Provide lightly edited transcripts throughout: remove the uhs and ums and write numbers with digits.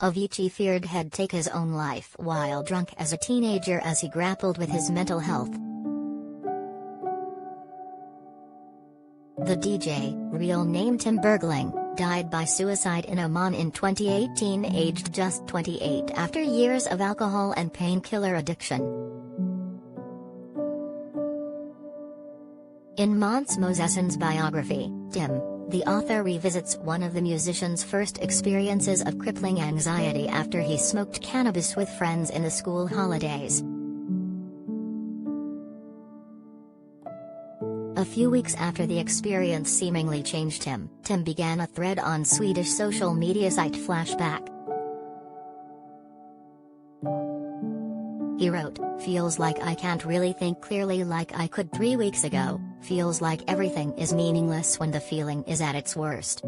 Avicii feared he'd take his own life while drunk as a teenager as he grappled with his mental health. The DJ, real name Tim Bergling, died by suicide in Oman in 2018, aged just 28 after years of alcohol and painkiller addiction. In Måns Mosesson's biography, Tim, the author revisits one of the musician's first experiences of crippling anxiety after he smoked cannabis with friends in the school holidays. A few weeks after the experience seemingly changed him, Tim began a thread on Swedish social media site Flashback. He wrote, "Feels like I can't really think clearly like I could 3 weeks ago, feels like everything is meaningless when the feeling is at its worst.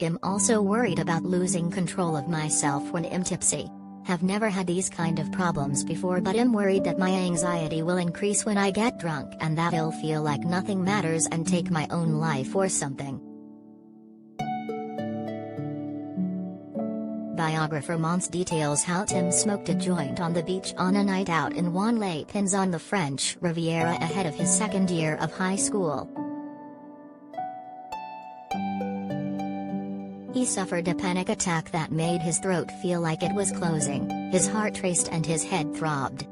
I'm also worried about losing control of myself when I'm tipsy. Have never had these kind of problems before, but I'm worried that my anxiety will increase when I get drunk and that I'll feel like nothing matters and take my own life or something." Biographer Måns details how Tim smoked a joint on the beach on a night out in Wanley-Pins on the French Riviera ahead of his second year of high school. He suffered a panic attack that made his throat feel like it was closing, his heart raced and his head throbbed.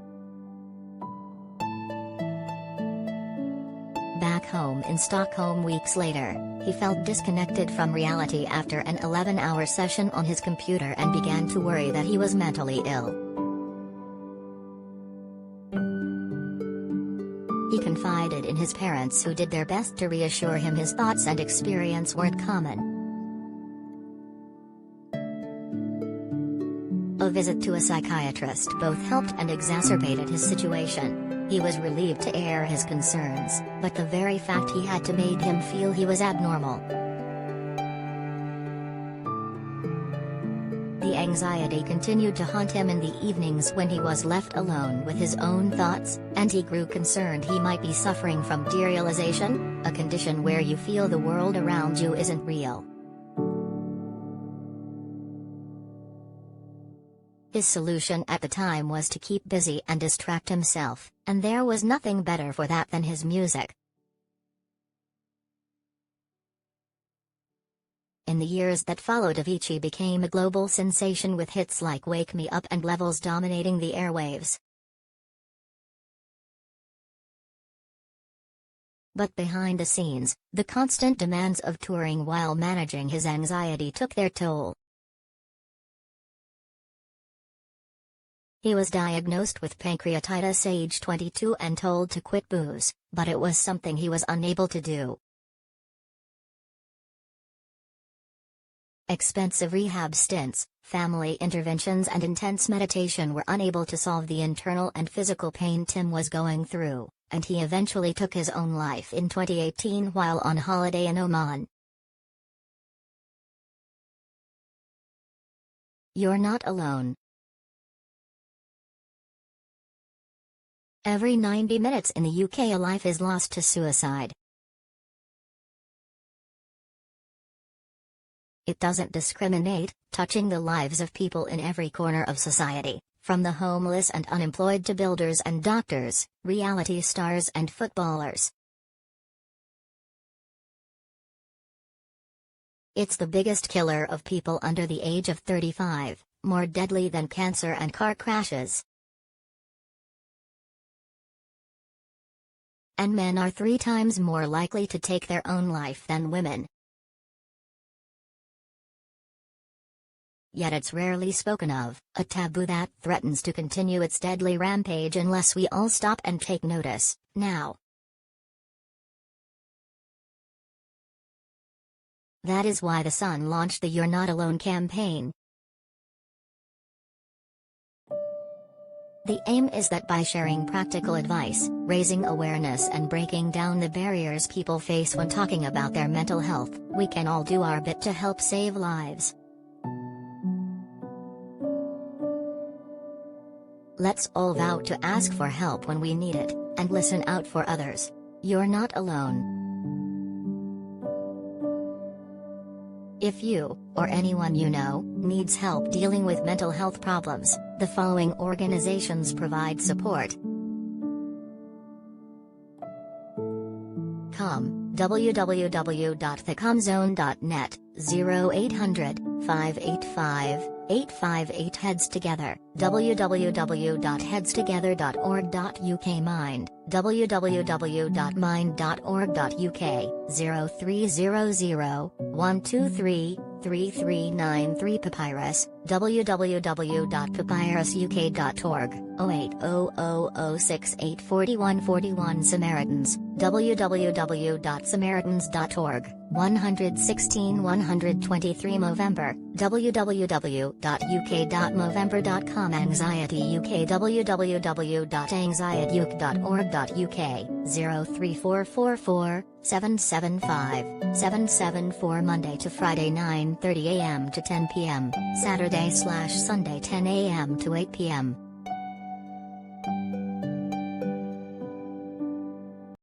Back home in Stockholm weeks later, he felt disconnected from reality after an 11-hour session on his computer and began to worry that he was mentally ill. He confided in his parents, who did their best to reassure him his thoughts and experience weren't common. A visit to a psychiatrist both helped and exacerbated his situation. He was relieved to air his concerns, but the very fact he had to made him feel he was abnormal. The anxiety continued to haunt him in the evenings when he was left alone with his own thoughts, and he grew concerned he might be suffering from derealization, a condition where you feel the world around you isn't real. His solution at the time was to keep busy and distract himself, and there was nothing better for that than his music. In the years that followed, Avicii became a global sensation with hits like Wake Me Up and Levels dominating the airwaves. But behind the scenes, the constant demands of touring while managing his anxiety took their toll. He was diagnosed with pancreatitis age 22 and told to quit booze, but it was something he was unable to do. Expensive rehab stints, family interventions and intense meditation were unable to solve the internal and physical pain Tim was going through, and he eventually took his own life in 2018 while on holiday in Oman. You're not alone. Every 90 minutes in the UK a life is lost to suicide. It doesn't discriminate, touching the lives of people in every corner of society, from the homeless and unemployed to builders and doctors, reality stars and footballers. It's the biggest killer of people under the age of 35, more deadly than cancer and car crashes. And men are 3 times more likely to take their own life than women. Yet it's rarely spoken of, a taboo that threatens to continue its deadly rampage unless we all stop and take notice, now. That is why The Sun launched the You're Not Alone campaign. The aim is that by sharing practical advice, raising awareness and breaking down the barriers people face when talking about their mental health, we can all do our bit to help save lives. Let's all vow to ask for help when we need it, and listen out for others. You're not alone. If you, or anyone you know, needs help dealing with mental health problems, the following organizations provide support. COM, www.thecomzone.net, 0800 585 858 Heads Together, www.headstogether.org.uk Mind, www.mind.org.uk, 0300 123 3393 Papyrus, www.papyrusuk.org, 080006844141 Samaritans, www.samaritans.org, 116 123 Movember, www.uk.movember.com Anxiety UK, www.anxietyuk.org.uk, 03444 775 774 Monday to Friday 9:30 a.m. to 10 p.m., Saturday/Sunday 10 a.m. to 8 p.m.